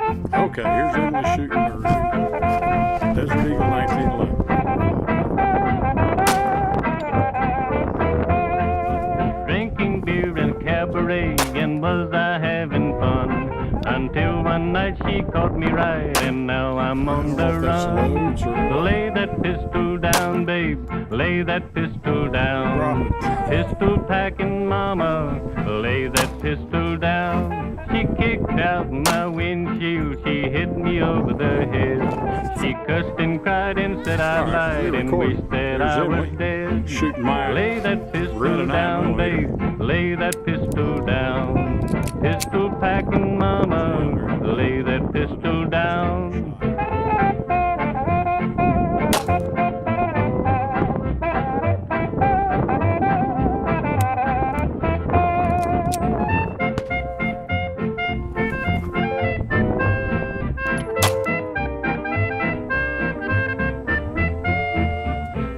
Okay, here's Emily shooting her Desert Eagle 1911. Drinking beer in a cabaret, and was I having fun? Until one night she caught me right, and now I'm on the run. Lay that pistol down, babe, lay that pistol down. Pistol packing mama, lay that pistol down. She kicked out my windshield, she hit me over the head. She cussed and cried and said I lied and wished that I was dead. Lay that pistol down, babe, lay that pistol down. Pistol packing mama, lay that pistol down.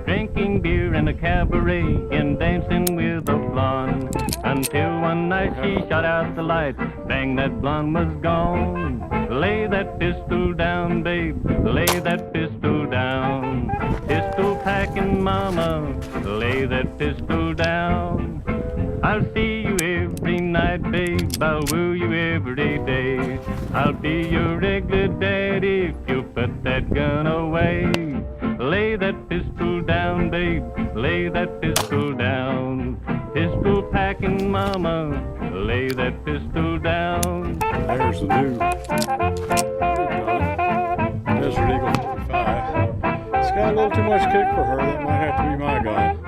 Drinking beer in a cabaret and dancing with a blonde. Until one night she shot out the light, bang, that blonde was gone. Lay that pistol down, babe, lay that pistol down. Pistol packing mama, lay that pistol down. I'll see you every night, babe, I'll woo you every day. I'll be your regular daddy if you put that gun away. Lay that pistol down, babe, lay that pistol down. Pistol packing mama, lay that pistol down. There's the new Desert Eagle 45. It's got a little too much kick for her. That might have to be my gun.